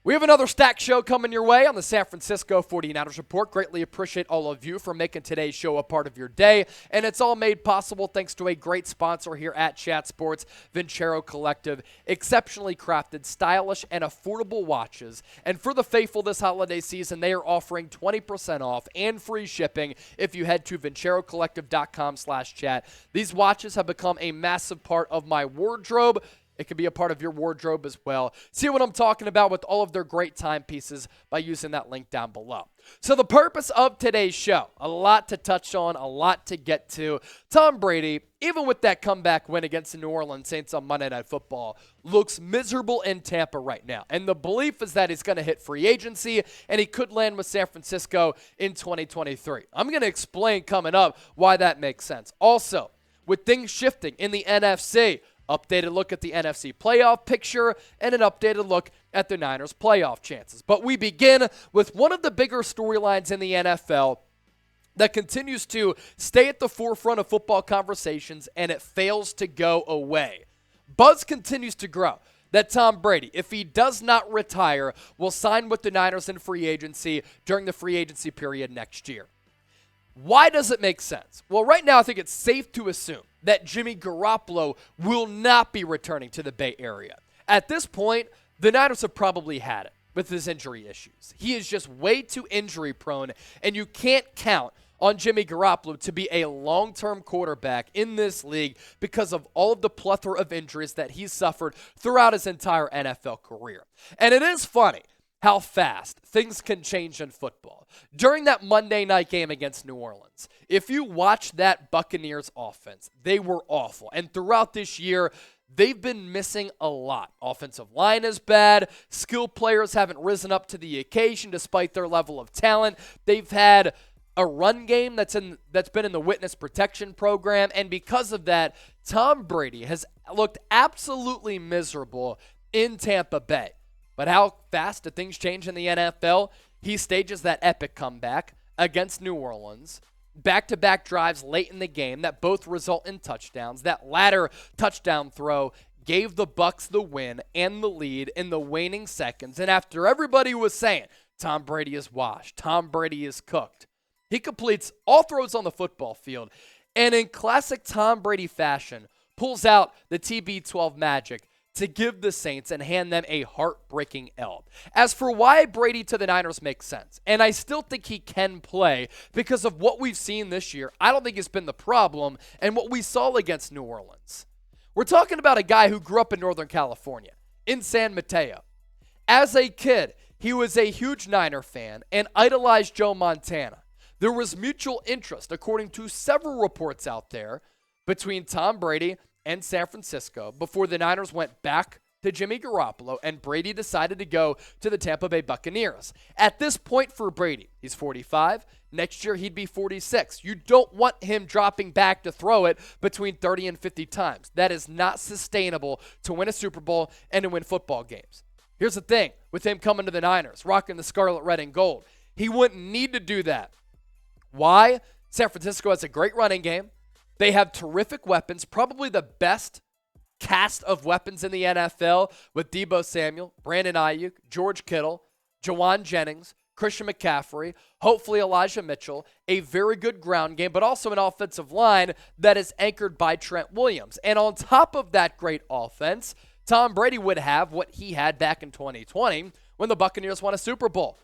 We have another stack show coming your way on the San Francisco 49ers Report. Greatly appreciate all of you for making today's show a part of your day. And it's all made possible thanks to a great sponsor here at Chat Sports, Vincero Collective. Exceptionally crafted, stylish, and affordable watches. And for the faithful this holiday season, they are offering 20% off and free shipping if you head to vincerocollective.com/chat. These watches have become a massive part of my wardrobe. It can be a part of your wardrobe as well. See what I'm talking about with all of their great timepieces by using that link down below. So the purpose of today's show, a lot to touch on, a lot to get to. Tom Brady, even with that comeback win against the New Orleans Saints on Monday Night Football, looks miserable in Tampa right now. And the belief is that he's going to hit free agency and he could land with San Francisco in 2023. I'm going to explain coming up why that makes sense. Also, with things shifting in the NFC, updated look at the NFC Playoff Picture, and an updated look at the Niners' playoff chances. But we begin with one of the bigger storylines in the NFL that continues to stay at the forefront of football conversations, and it fails to go away. Buzz continues to grow that Tom Brady, if he does not retire, will sign with the Niners in free agency during the free agency period next year. Why does it make sense? Well, right now I think it's safe to assume that Jimmy Garoppolo will not be returning to the Bay Area. At this point, the Niners have probably had it with his injury issues. He is just way too injury prone, and you can't count on Jimmy Garoppolo to be a long-term quarterback in this league because of all of the plethora of injuries that he's suffered throughout his entire NFL career. And it is funny how fast things can change in football. During that Monday night game against New Orleans, if you watch that Buccaneers offense, they were awful. And throughout this year, they've been missing a lot. Offensive line is bad. Skilled players haven't risen up to the occasion despite their level of talent. They've had a run game that's been in the witness protection program. And because of that, Tom Brady has looked absolutely miserable in Tampa Bay. But how fast do things change in the NFL? He stages that epic comeback against New Orleans. Back-to-back drives late in the game that both result in touchdowns. That latter touchdown throw gave the Bucs the win and the lead in the waning seconds. And after everybody was saying, Tom Brady is washed, Tom Brady is cooked, he completes all throws on the football field. And in classic Tom Brady fashion, pulls out the TB12 magic to give the Saints and hand them a heartbreaking L. As for why Brady to the Niners makes sense, and I still think he can play because of what we've seen this year, I don't think it's been the problem, and what we saw against New Orleans. We're talking about a guy who grew up in Northern California, in San Mateo. As a kid, he was a huge Niner fan and idolized Joe Montana. There was mutual interest, according to several reports out there, between Tom Brady and San Francisco before the Niners went back to Jimmy Garoppolo and Brady decided to go to the Tampa Bay Buccaneers. At this point for Brady, he's 45. Next year, he'd be 46. You don't want him dropping back to throw it between 30 and 50 times. That is not sustainable to win a Super Bowl and to win football games. Here's the thing with him coming to the Niners, rocking the scarlet, red, and gold. He wouldn't need to do that. Why? San Francisco has a great running game. They have terrific weapons, probably the best cast of weapons in the NFL with Deebo Samuel, Brandon Ayuk, George Kittle, Jawan Jennings, Christian McCaffrey, hopefully Elijah Mitchell, a very good ground game, but also an offensive line that is anchored by Trent Williams. And on top of that great offense, Tom Brady would have what he had back in 2020 when the Buccaneers won a Super Bowl,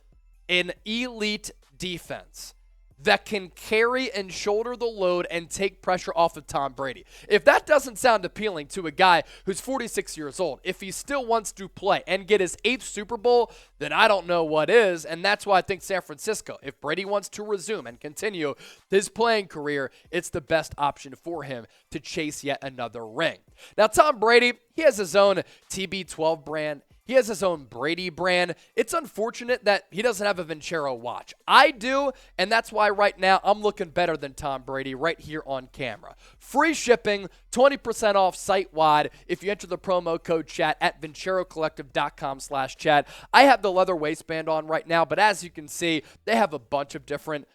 an elite defense that can carry and shoulder the load and take pressure off of Tom Brady. If that doesn't sound appealing to a guy who's 46 years old, if he still wants to play and get his 8th Super Bowl, then I don't know what is, and that's why I think San Francisco, if Brady wants to resume and continue his playing career, it's the best option for him to chase yet another ring. Now, Tom Brady, he has his own TB12 brand. He has his own Brady brand. It's unfortunate that he doesn't have a Vincero watch. I do, and that's why right now I'm looking better than Tom Brady right here on camera. Free shipping, 20% off site-wide if you enter the promo code chat at vincerocollective.com/chat. I have the leather waistband on right now, but as you can see, they have a bunch of different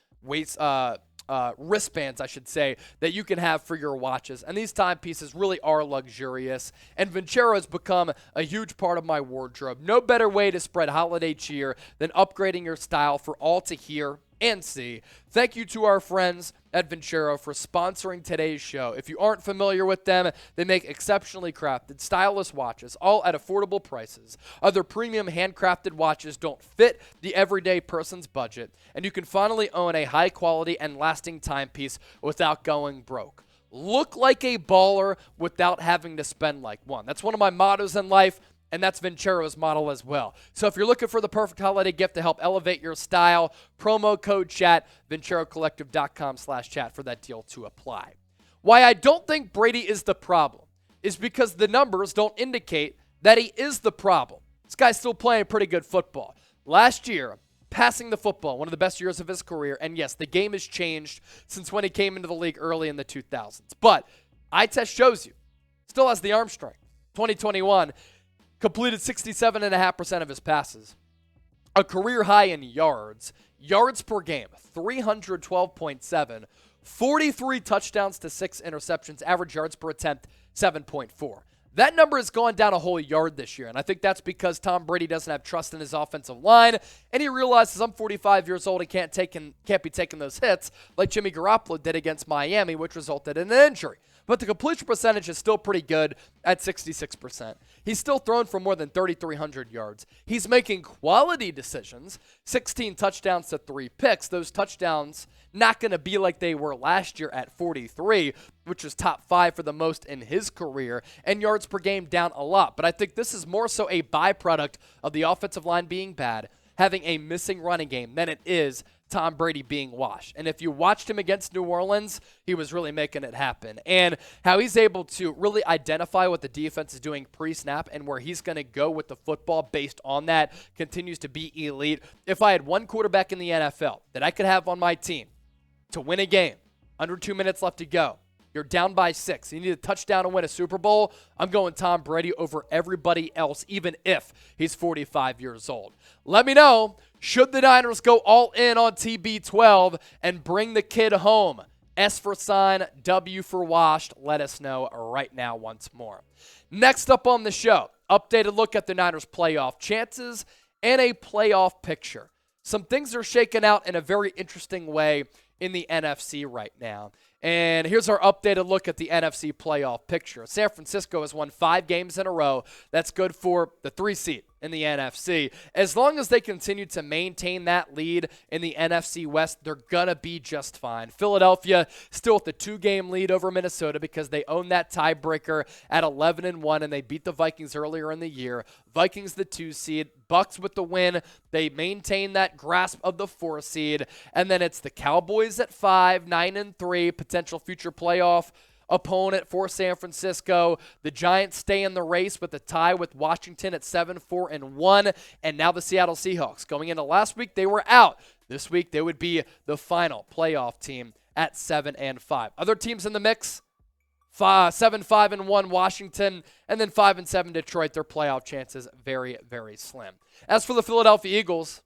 wristbands, I should say, that you can have for your watches. And these timepieces really are luxurious. And Vincero has become a huge part of my wardrobe. No better way to spread holiday cheer than upgrading your style for all to hear and see. Thank you to our friends at Vincero for sponsoring today's show. If you aren't familiar with them, they make exceptionally crafted, stylish watches, all at affordable prices. Other premium handcrafted watches don't fit the everyday person's budget, and you can finally own a high-quality and lasting timepiece without going broke. Look like a baller without having to spend like one. That's one of my mottos in life. And that's Vincero's model as well. So if you're looking for the perfect holiday gift to help elevate your style, promo code CHAT, VinceroCollective.com/chat for that deal to apply. Why I don't think Brady is the problem is because the numbers don't indicate that he is the problem. This guy's still playing pretty good football. Last year, passing the football, one of the best years of his career. And yes, the game has changed since when he came into the league early in the 2000s. But eye test shows you, still has the arm strength. 2021, completed 67.5% of his passes. A career high in yards. Yards per game, 312.7. 43 touchdowns to 6 interceptions. Average yards per attempt, 7.4. That number has gone down a whole yard this year, and I think that's because Tom Brady doesn't have trust in his offensive line, and he realizes I'm 45 years old and can't be taking those hits like Jimmy Garoppolo did against Miami, which resulted in an injury. But the completion percentage is still pretty good at 66%. He's still thrown for more than 3,300 yards. He's making quality decisions, 16 touchdowns to 3 picks. Those touchdowns not going to be like they were last year at 43, which was top 5 for the most in his career, and yards per game down a lot. But I think this is more so a byproduct of the offensive line being bad, having a missing running game, than it is Tom Brady being washed. And if you watched him against New Orleans, he was really making it happen. And how he's able to really identify what the defense is doing pre-snap and where he's going to go with the football based on that continues to be elite. If I had one quarterback in the NFL that I could have on my team to win a game, under 2 minutes left to go, you're down by 6, you need a touchdown to win a Super Bowl, I'm going Tom Brady over everybody else, even if he's 45 years old. Let me know, should the Niners go all in on TB12 and bring the kid home? S for sign, W for washed. Let us know right now once more. Next up on the show, updated look at the Niners' playoff chances and a playoff picture. Some things are shaking out in a very interesting way in the NFC right now. And here's our updated look at the NFC playoff picture. San Francisco has won 5 games in a row. That's good for the 3 seed in the NFC. As long as they continue to maintain that lead in the NFC West, they're going to be just fine. Philadelphia still with the 2-game lead over Minnesota because they own that tiebreaker at 11-1, and they beat the Vikings earlier in the year. Vikings the 2 seed, Bucks with the win. They maintain that grasp of the 4 seed. And then it's the Cowboys at 5, 9-3, potential future playoff opponent for San Francisco. The Giants stay in the race with a tie with Washington at 7-4-1. And now the Seattle Seahawks. Going into last week, they were out. This week, they would be the final playoff team at 7-5. Other teams in the mix, 7-5-1 Washington, and then 5-7 Detroit. Their playoff chances very, very slim. As for the Philadelphia Eagles,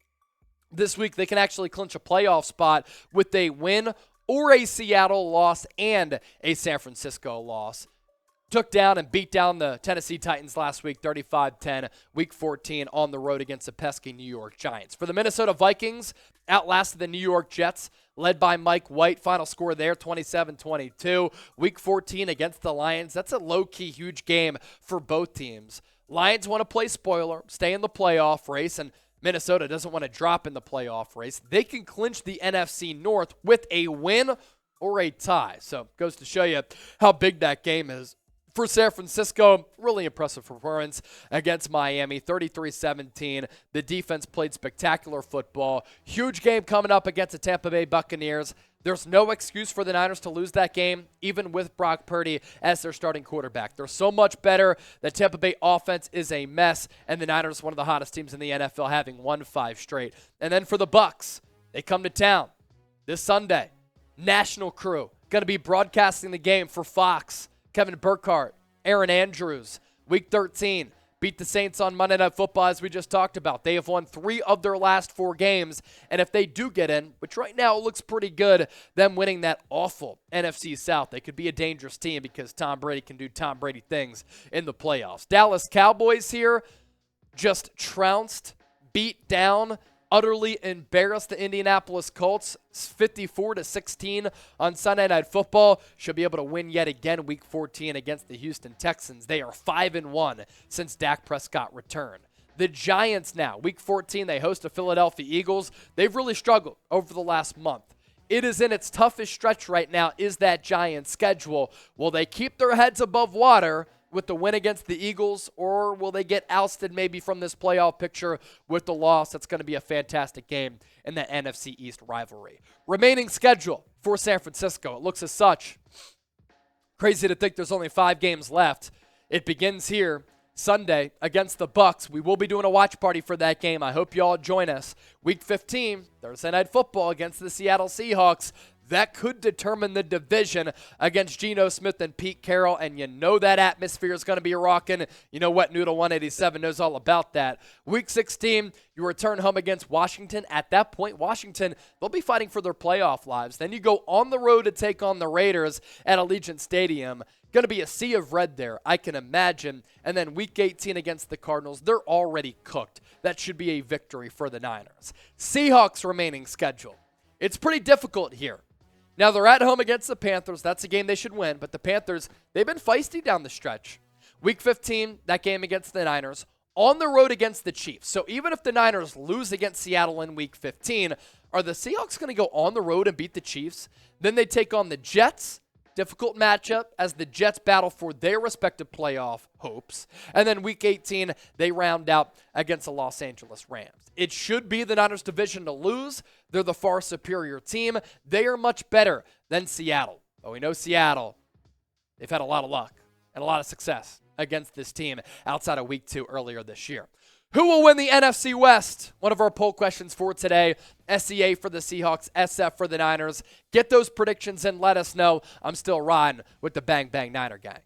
this week they can actually clinch a playoff spot with a win or a Seattle loss and a San Francisco loss. Took down and beat down the Tennessee Titans last week, 35-10, Week 14 on the road against the pesky New York Giants. For the Minnesota Vikings, outlasted the New York Jets, led by Mike White. Final score there, 27-22. Week 14 against the Lions. That's a low-key huge game for both teams. Lions want to play spoiler, stay in the playoff race, and Minnesota doesn't want to drop in the playoff race. They can clinch the NFC North with a win or a tie. So goes to show you how big that game is. For San Francisco, really impressive performance against Miami, 33-17. The defense played spectacular football. Huge game coming up against the Tampa Bay Buccaneers. There's no excuse for the Niners to lose that game, even with Brock Purdy as their starting quarterback. They're so much better. The Tampa Bay offense is a mess, and the Niners, one of the hottest teams in the NFL, having won 5 straight. And then for the Bucs, they come to town this Sunday. National crew going to be broadcasting the game for Fox. Kevin Burkhardt, Aaron Andrews, Week 13. beat the Saints on Monday Night Football, as we just talked about. They have won 3 of their last 4 games, and if they do get in, which right now looks pretty good, them winning that awful NFC South, they could be a dangerous team because Tom Brady can do Tom Brady things in the playoffs. Dallas Cowboys here just trounced, beat down, utterly embarrassed the Indianapolis Colts 54-16 on Sunday Night Football. Should be able to win yet again week 14 against the Houston Texans. They are 5-1 since Dak Prescott returned. The Giants now, week 14, they host the Philadelphia Eagles. They've really struggled over the last month. It is in its toughest stretch right now, is that Giants schedule. Will they keep their heads above water with the win against the Eagles, or will they get ousted maybe from this playoff picture with the loss? That's going to be a fantastic game in the NFC East rivalry. Remaining schedule for San Francisco, it looks as such. Crazy to think there's only 5 games left. It begins here Sunday against the Bucs. We will be doing a watch party for that game. I hope you all join us. Week 15, Thursday Night Football against the Seattle Seahawks. That could determine the division against Geno Smith and Pete Carroll, and you know that atmosphere is going to be rocking. You know what? Noodle 187 knows all about that. Week 16, you return home against Washington. At that point, Washington, they'll be fighting for their playoff lives. Then you go on the road to take on the Raiders at Allegiant Stadium. Going to be a sea of red there, I can imagine. And then week 18 against the Cardinals, they're already cooked. That should be a victory for the Niners. Seahawks remaining schedule. It's pretty difficult here. Now, they're at home against the Panthers. That's a game they should win. But the Panthers, they've been feisty down the stretch. Week 15, that game against the Niners. On the road against the Chiefs. So even if the Niners lose against Seattle in Week 15, are the Seahawks going to go on the road and beat the Chiefs? Then they take on the Jets. Difficult matchup as the Jets battle for their respective playoff hopes. And then Week 18, they round out against the Los Angeles Rams. It should be the Niners division to lose. They're the far superior team. They are much better than Seattle. But we know Seattle, they've had a lot of luck and a lot of success against this team outside of Week 2 earlier this year. Who will win the NFC West? One of our poll questions for today. SEA for the Seahawks, SF for the Niners. Get those predictions and let us know. I'm still riding with the Bang Bang Niner gang.